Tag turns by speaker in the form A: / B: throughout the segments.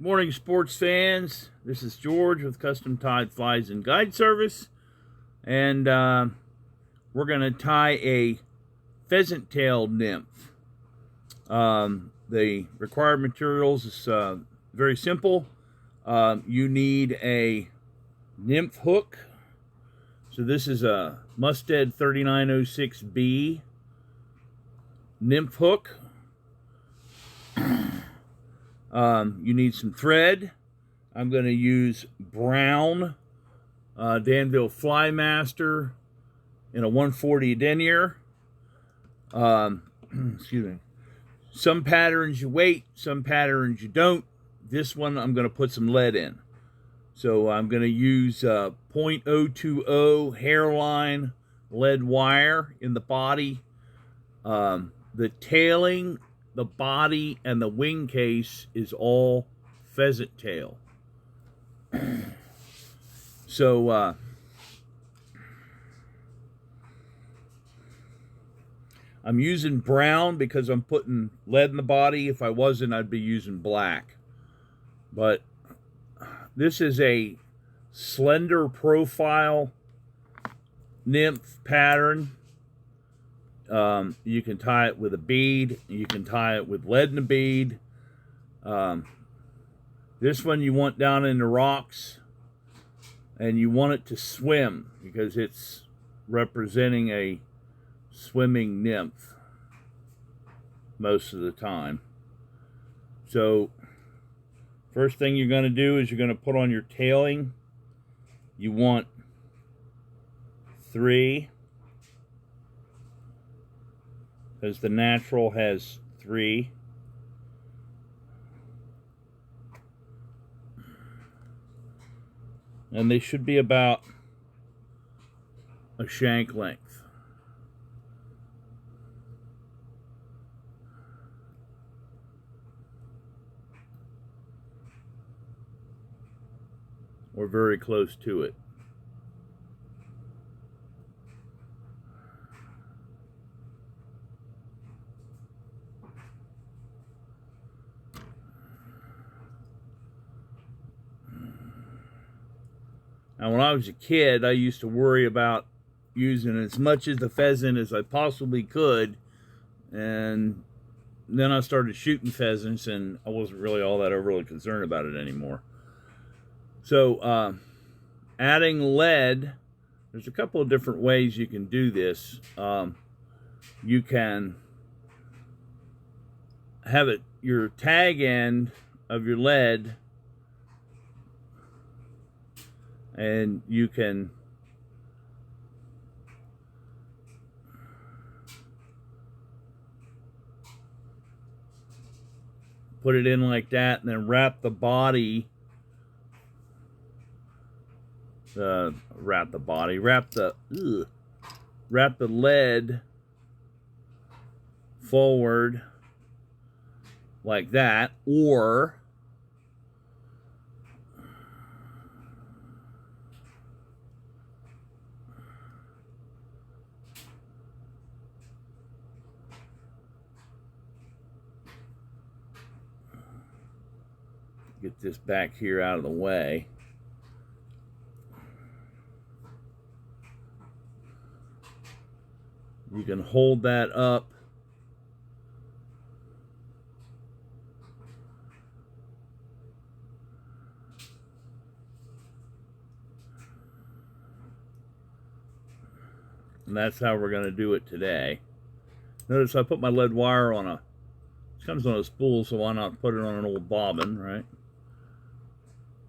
A: Morning, sports fans. This is George with Custom Tied Flies and Guide Service, and we're going to tie a pheasant tail nymph. The required materials is very simple. You need a nymph hook. So this is a Mustad 3906B nymph hook. You need some thread. I'm going to use brown Danville Flymaster in a 140 denier. Excuse me. Some patterns you wait, some patterns you don't. This one I'm going to put some lead in. So I'm going to use .020 hairline lead wire in the body. The tailing, the body, and the wing case is all pheasant tail. So I'm using brown because I'm putting lead in the body. If I wasn't, I'd be using black. But this is a slender profile nymph pattern. You can tie it with a bead. You can tie it with lead in a bead. This one you want down in the rocks, and you want it to swim because it's representing a swimming nymph most of the time. So first thing you're going to do is you're going to put on your tailing. You want 3, because the natural has 3. And they should be about a shank length. Or very close to it. Now, when I was a kid, I used to worry about using as much of the pheasant as I possibly could, and then I started shooting pheasants, and I wasn't really all that overly concerned about it anymore. So, adding lead, there's a couple of different ways you can do this. You can have it, your tag end of your lead, and you can put it in like that, and then wrap the body, wrap the lead forward like that, or get this back here out of the way. You can hold that up and that's how we're going to do it today. Notice I put my lead wire on it comes on a spool, so why not put it on an old bobbin, right?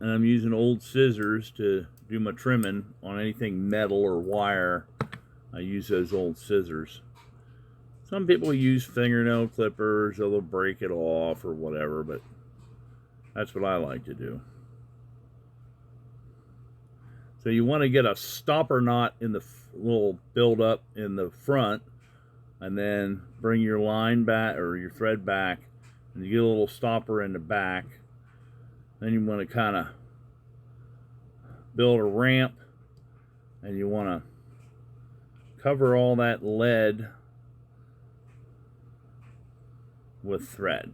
A: And I'm using old scissors to do my trimming on anything metal or wire. I use those old scissors. Some people use fingernail clippers, they'll break it off or whatever, but that's what I like to do. So you want to get a stopper knot in the little build up in the front, and then bring your line back or your thread back, and you get a little stopper in the back. Then you want to kind of build a ramp, and you want to cover all that lead with thread.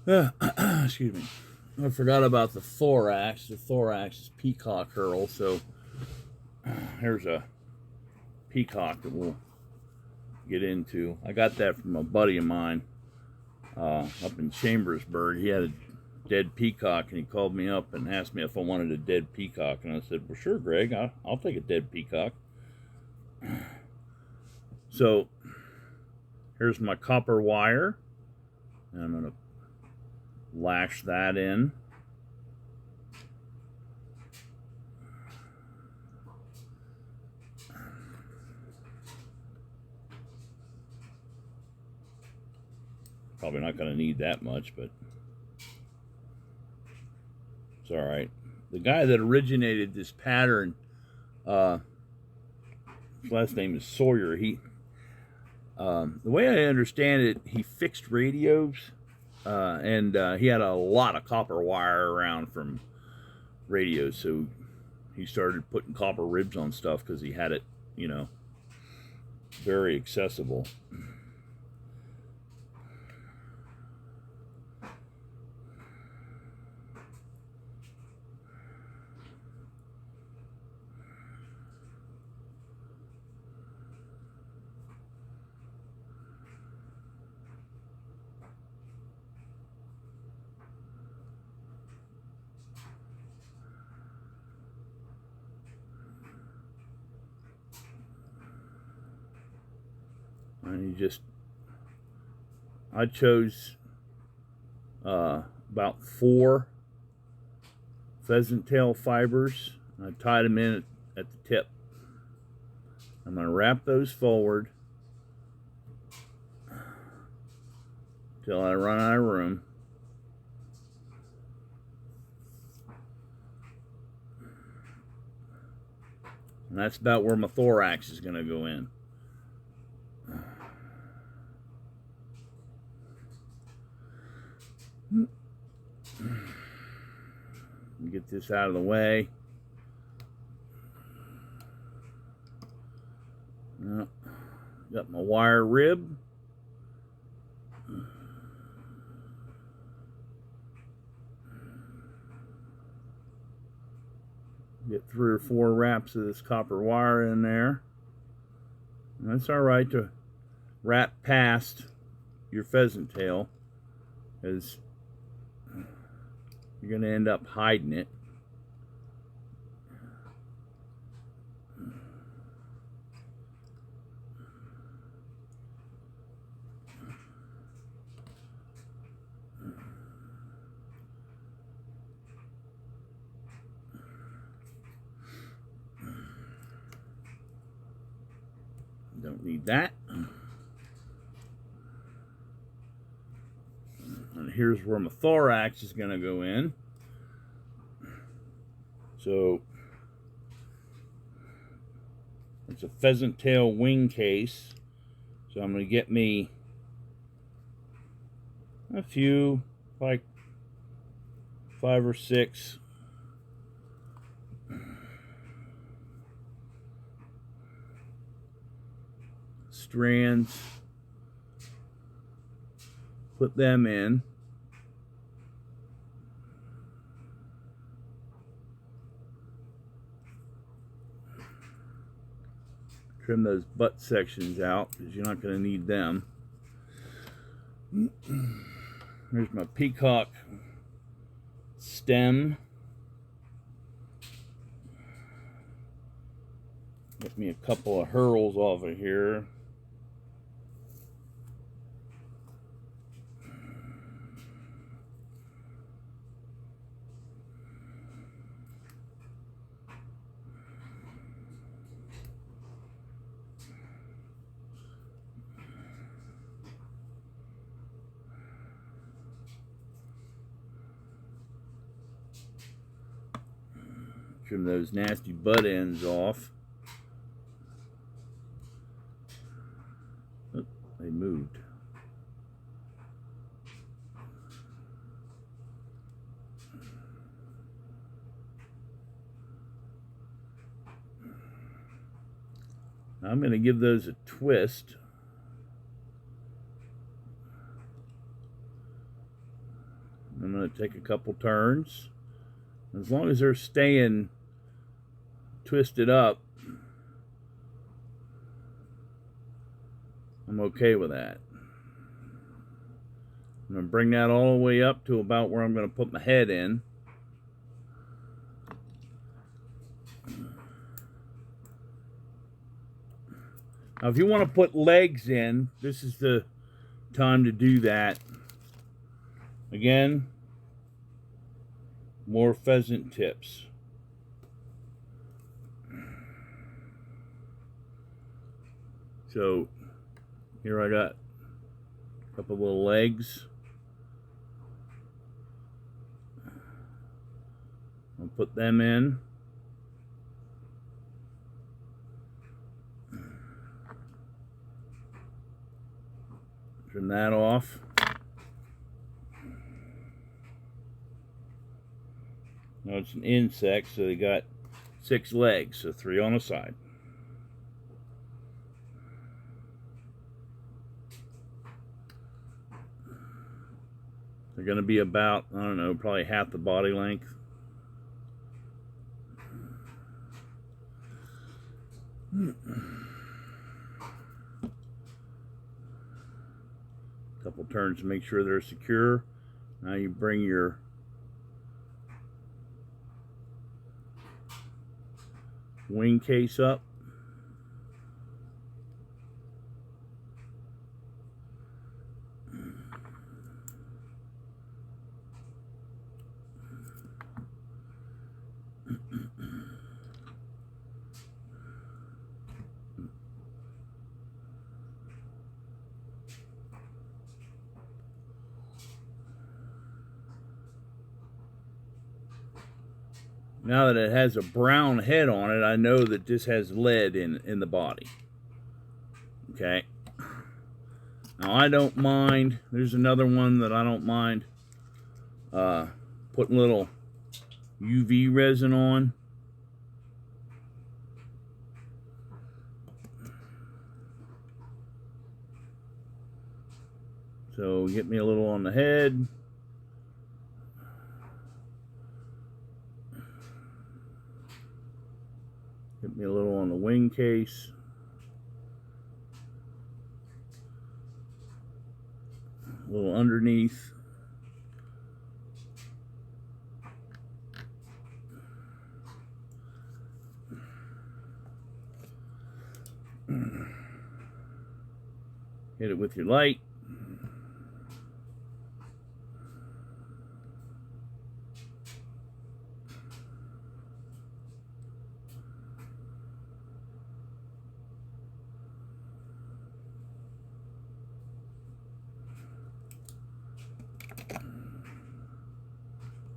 A: Excuse me. I forgot about the thorax. The thorax is peacock herl, so here's a peacock that we'll get into. I got that from a buddy of mine up in Chambersburg. He had a dead peacock, and he called me up and asked me if I wanted a dead peacock, and I said, well, sure, Greg, I'll take a dead peacock. So here's my copper wire, and I'm going to lash that in. Probably not going to need that much, but it's all right. The guy that originated this pattern, his last name is Sawyer. The way I understand it, he fixed radios, and he had a lot of copper wire around from radios, so he started putting copper ribs on stuff because he had it, you know, very accessible. And I chose about 4 pheasant tail fibers. I tied them in at the tip. I'm going to wrap those forward till I run out of room. And that's about where my thorax is going to go in. Get this out of the way. Got my wire rib. Get 3 or 4 wraps of this copper wire in there. And that's all right to wrap past your pheasant tail, because you're going to end up hiding it. Don't need that. And here's where my thorax is going to go in. So it's a pheasant tail wing case. So I'm going to get me a few, like 5 or 6 strands, put them in. Trim those butt sections out because you're not going to need them. Here's my peacock stem. Get me a couple of hurls off of here. Trim those nasty butt ends off. Oh, they moved. Now I'm going to give those a twist. I'm going to take a couple turns. As long as they're staying twisted up, I'm okay with that. I'm going to bring that all the way up to about where I'm going to put my head in. Now, if you want to put legs in, this is the time to do that. Again, more pheasant tips. So here I got a couple little legs. I'll put them in. Trim that off. Now it's an insect, so they got 6 legs, so 3 on a side. They're going to be about, I don't know, probably half the body length. Couple turns to make sure they're secure. Now you bring your wing case up. Now that it has a brown head on it, I know that this has lead in the body. Okay. Now I don't mind, there's another one that I don't mind putting little UV resin on. So get me a little on the head. Get me a little on the wing case. A little underneath. Hit it with your light.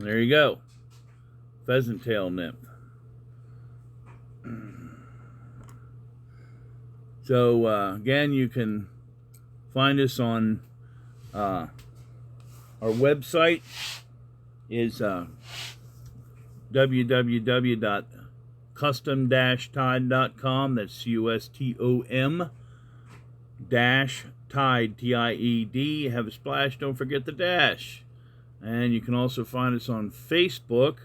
A: There you go. Pheasant tail nymph. So again, you can find us on our website is www.custom-tide.com. That's CUSTOM -tide, TIED. Have a splash, don't forget the dash. And you can also find us on Facebook,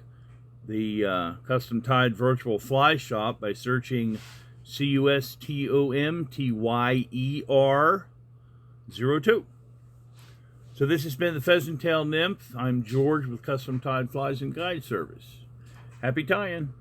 A: the Custom Tide Virtual Fly Shop, by searching CUSTOMTYER02. So this has been the Pheasant Tail Nymph. I'm George with Custom Tide Flies and Guide Service. Happy tying.